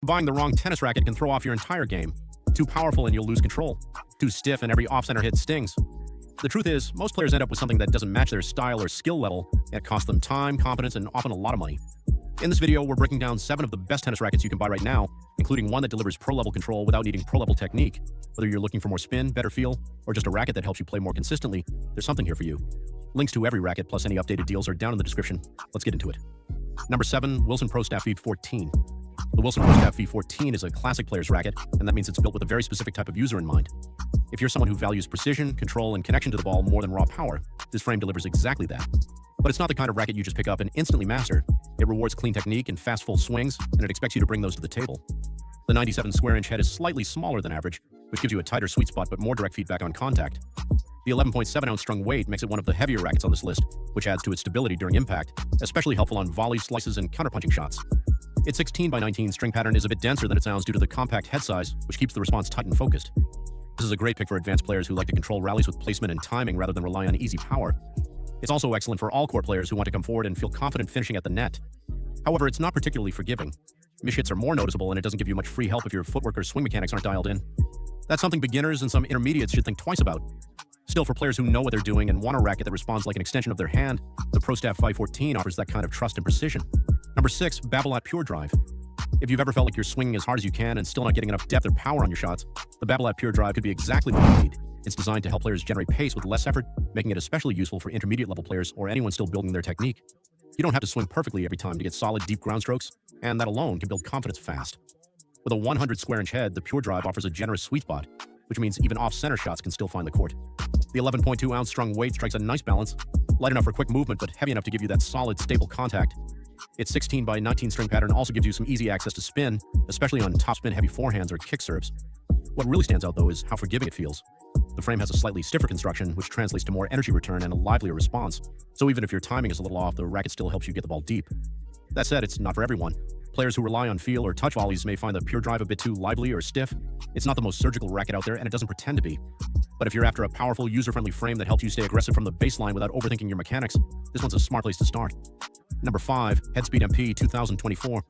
Buying the wrong tennis racket can throw off your entire game. Too powerful and you'll lose control. Too stiff and every off-center hit stings. The truth is, most players end up with something that doesn't match their style or skill level, and it costs them time, confidence, and often a lot of money. In this video, we're breaking down 7 of the best tennis rackets you can buy right now, including one that delivers pro-level control without needing pro-level technique. Whether you're looking for more spin, better feel, or just a racket that helps you play more consistently, there's something here for you. Links to every racket plus any updated deals are down in the description. Let's get into it. Number 7, Wilson Pro Staff V14. The Wilson Pro Staff V14 is a classic player's racket, and that means it's built with a very specific type of user in mind. If you're someone who values precision, control, and connection to the ball more than raw power, this frame delivers exactly that. But it's not the kind of racket you just pick up and instantly master. It rewards clean technique and fast full swings, and it expects you to bring those to the table. The 97 square inch head is slightly smaller than average, which gives you a tighter sweet spot but more direct feedback on contact. The 11.7 ounce strung weight makes it one of the heavier rackets on this list, which adds to its stability during impact, especially helpful on volleys, slices, and counterpunching shots. Its 16 by 19 string pattern is a bit denser than it sounds due to the compact head size, which keeps the response tight and focused. This is a great pick for advanced players who like to control rallies with placement and timing rather than rely on easy power. It's also excellent for all-court players who want to come forward and feel confident finishing at the net. However, it's not particularly forgiving. Miss-hits are more noticeable, and it doesn't give you much free help if your footwork or swing mechanics aren't dialed in. That's something beginners and some intermediates should think twice about. Still, for players who know what they're doing and want a racket that responds like an extension of their hand, the Pro Staff 514 offers that kind of trust and precision. Number 6, Babolat Pure Drive. If you've ever felt like you're swinging as hard as you can and still not getting enough depth or power on your shots, the Babolat Pure Drive could be exactly what you need. It's designed to help players generate pace with less effort, making it especially useful for intermediate-level players or anyone still building their technique. You don't have to swing perfectly every time to get solid, deep ground strokes, and that alone can build confidence fast. With a 100 square inch head, the Pure Drive offers a generous sweet spot, which means even off-center shots can still find the court. The 11.2 ounce strung weight strikes a nice balance, light enough for quick movement but heavy enough to give you that solid, stable contact. Its 16 by 19 string pattern also gives you some easy access to spin, especially on topspin heavy forehands or kick serves. What really stands out though is how forgiving it feels. The frame has a slightly stiffer construction, which translates to more energy return and a livelier response, so even if your timing is a little off, the racket still helps you get the ball deep. That said, it's not for everyone. Players who rely on feel or touch volleys may find the Pure Drive a bit too lively or stiff. It's not the most surgical racket out there, and it doesn't pretend to be. But if you're after a powerful, user-friendly frame that helps you stay aggressive from the baseline without overthinking your mechanics, this one's a smart place to start. Number 5, Headspeed MP 2024.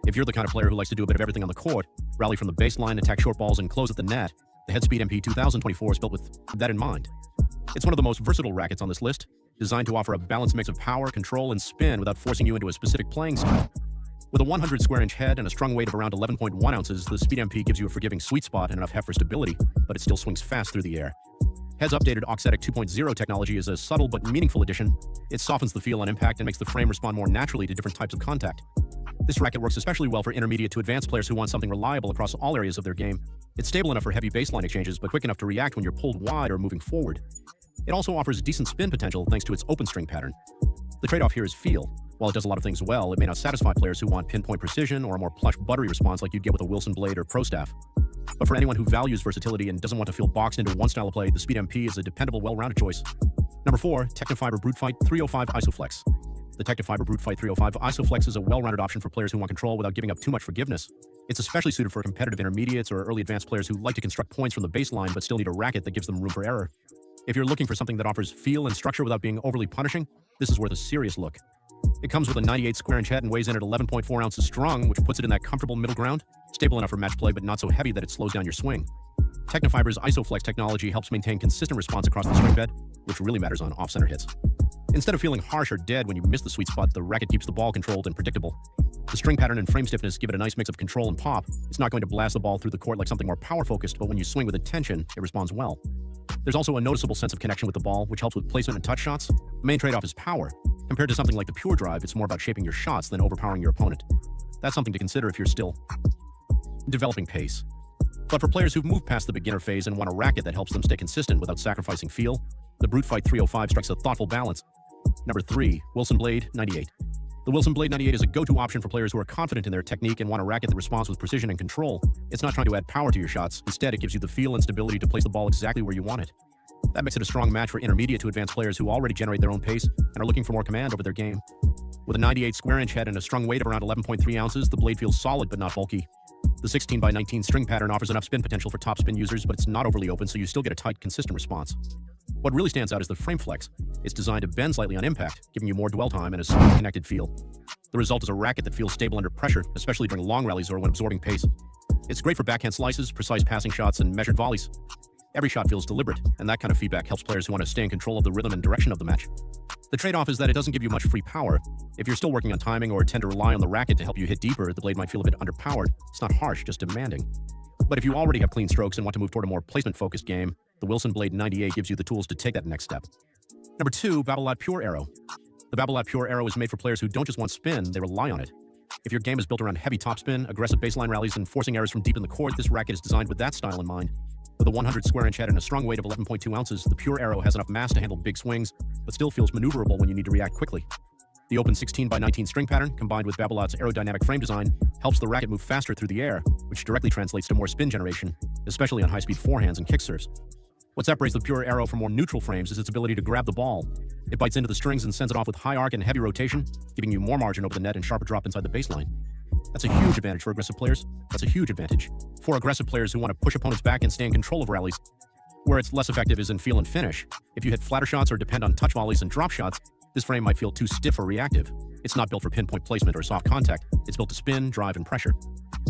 If you're the kind of player who likes to do a bit of everything on the court, rally from the baseline, attack short balls, and close at the net, the Headspeed MP 2024 is built with that in mind. It's one of the most versatile rackets on this list, designed to offer a balanced mix of power, control, and spin without forcing you into a specific playing style. With a 100 square inch head and a strung weight of around 11.1 ounces, the Speed MP gives you a forgiving sweet spot and enough heft for stability, but it still swings fast through the air. Head's updated Auxetic 2.0 technology is a subtle but meaningful addition. It softens the feel on impact and makes the frame respond more naturally to different types of contact. This racket works especially well for intermediate to advanced players who want something reliable across all areas of their game. It's stable enough for heavy baseline exchanges, but quick enough to react when you're pulled wide or moving forward. It also offers decent spin potential thanks to its open string pattern. The trade-off here is feel. While it does a lot of things well, it may not satisfy players who want pinpoint precision or a more plush, buttery response like you'd get with a Wilson Blade or Pro Staff. But for anyone who values versatility and doesn't want to feel boxed into one style of play, the Speed MP is a dependable, well-rounded choice. Number 4, Technifiber Brute Fight 305 Isoflex. The Technifiber Brute Fight 305 Isoflex is a well-rounded option for players who want control without giving up too much forgiveness. It's especially suited for competitive intermediates or early advanced players who like to construct points from the baseline but still need a racket that gives them room for error. If you're looking for something that offers feel and structure without being overly punishing, this is worth a serious look. It comes with a 98 square inch head and weighs in at 11.4 ounces strung, which puts it in that comfortable middle ground, stable enough for match play but not so heavy that it slows down your swing. Technifiber's Isoflex technology helps maintain consistent response across the swing bed, which really matters on off-center hits. Instead of feeling harsh or dead when you miss the sweet spot, the racket keeps the ball controlled and predictable. The string pattern and frame stiffness give it a nice mix of control and pop. It's not going to blast the ball through the court like something more power-focused, but when you swing with intention, it responds well. There's also a noticeable sense of connection with the ball, which helps with placement and touch shots. The main trade-off is power. Compared to something like the Pure Drive, it's more about shaping your shots than overpowering your opponent. That's something to consider if you're still developing pace. But for players who've moved past the beginner phase and want a racket that helps them stay consistent without sacrificing feel, the Brute Fight 305 strikes a thoughtful balance. Number 3, Wilson Blade 98. The Wilson Blade 98 is a go-to option for players who are confident in their technique and want a racket that responds with precision and control. It's not trying to add power to your shots. Instead, it gives you the feel and stability to place the ball exactly where you want it. That makes it a strong match for intermediate to advanced players who already generate their own pace and are looking for more command over their game. With a 98 square inch head and a strung weight of around 11.3 ounces, the blade feels solid but not bulky. The 16 by 19 string pattern offers enough spin potential for top spin users, but it's not overly open, so you still get a tight, consistent response. What really stands out is the frame flex. It's designed to bend slightly on impact, giving you more dwell time and a smooth, connected feel. The result is a racket that feels stable under pressure, especially during long rallies or when absorbing pace. It's great for backhand slices, precise passing shots, and measured volleys. Every shot feels deliberate, and that kind of feedback helps players who want to stay in control of the rhythm and direction of the match. The trade-off is that it doesn't give you much free power. If you're still working on timing or tend to rely on the racket to help you hit deeper, the blade might feel a bit underpowered. It's not harsh, just demanding. But if you already have clean strokes and want to move toward a more placement-focused game, the Wilson Blade 98 gives you the tools to take that next step. Number 2, Babolat Pure Arrow. The Babolat Pure Arrow is made for players who don't just want spin, they rely on it. If your game is built around heavy topspin, aggressive baseline rallies, and forcing errors from deep in the court, this racket is designed with that style in mind. With a 100 square inch head and a strong weight of 11.2 ounces, the Pure Arrow has enough mass to handle big swings, but still feels maneuverable when you need to react quickly. The open 16x19 string pattern, combined with Babolat's aerodynamic frame design, helps the racket move faster through the air, which directly translates to more spin generation, especially on high-speed forehands and kick serves. What separates the Pure Arrow from more neutral frames is its ability to grab the ball. It bites into the strings and sends it off with high arc and heavy rotation, giving you more margin over the net and sharper drop inside the baseline. That's a huge advantage for aggressive players. That's a huge advantage for aggressive players who want to push opponents back and stay in control of rallies. Where it's less effective is in feel and finish. If you hit flatter shots or depend on touch volleys and drop shots, this frame might feel too stiff or reactive. It's not built for pinpoint placement or soft contact. It's built to spin, drive, and pressure.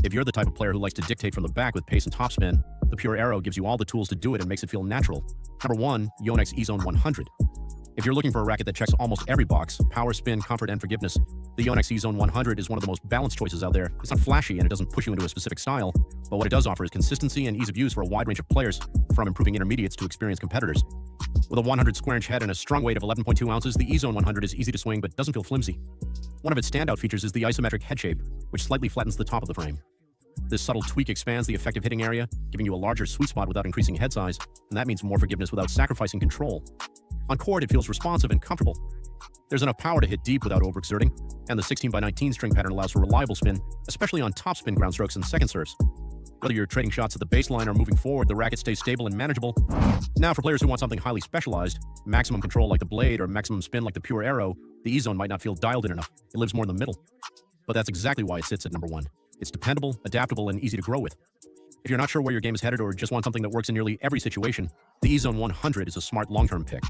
If you're the type of player who likes to dictate from the back with pace and topspin, the Pure Arrow gives you all the tools to do it and makes it feel natural. Number 1, Yonex E-Zone 100. If you're looking for a racket that checks almost every box, power, spin, comfort, and forgiveness, the Yonex E-Zone 100 is one of the most balanced choices out there. It's not flashy and it doesn't push you into a specific style, but what it does offer is consistency and ease of use for a wide range of players, from improving intermediates to experienced competitors. With a 100 square inch head and a strong weight of 11.2 ounces, the E-Zone 100 is easy to swing but doesn't feel flimsy. One of its standout features is the isometric head shape, which slightly flattens the top of the frame. This subtle tweak expands the effective hitting area, giving you a larger sweet spot without increasing head size, and that means more forgiveness without sacrificing control. On court, it feels responsive and comfortable. There's enough power to hit deep without overexerting, and the 16x19 string pattern allows for reliable spin, especially on topspin ground strokes and second serves. Whether you're trading shots at the baseline or moving forward, the racket stays stable and manageable. Now, for players who want something highly specialized, maximum control like the blade or maximum spin like the Pure Arrow, the E-Zone might not feel dialed in enough. It lives more in the middle. But that's exactly why it sits at number 1. It's dependable, adaptable, and easy to grow with. If you're not sure where your game is headed or just want something that works in nearly every situation, the E-Zone 100 is a smart long-term pick.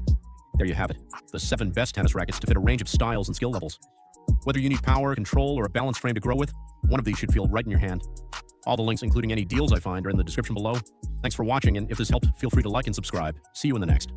There you have it, the 7 best tennis rackets to fit a range of styles and skill levels. Whether you need power, control, or a balanced frame to grow with, one of these should feel right in your hand. All the links, including any deals I find, are in the description below. Thanks for watching, and if this helped, feel free to like and subscribe. See you in the next.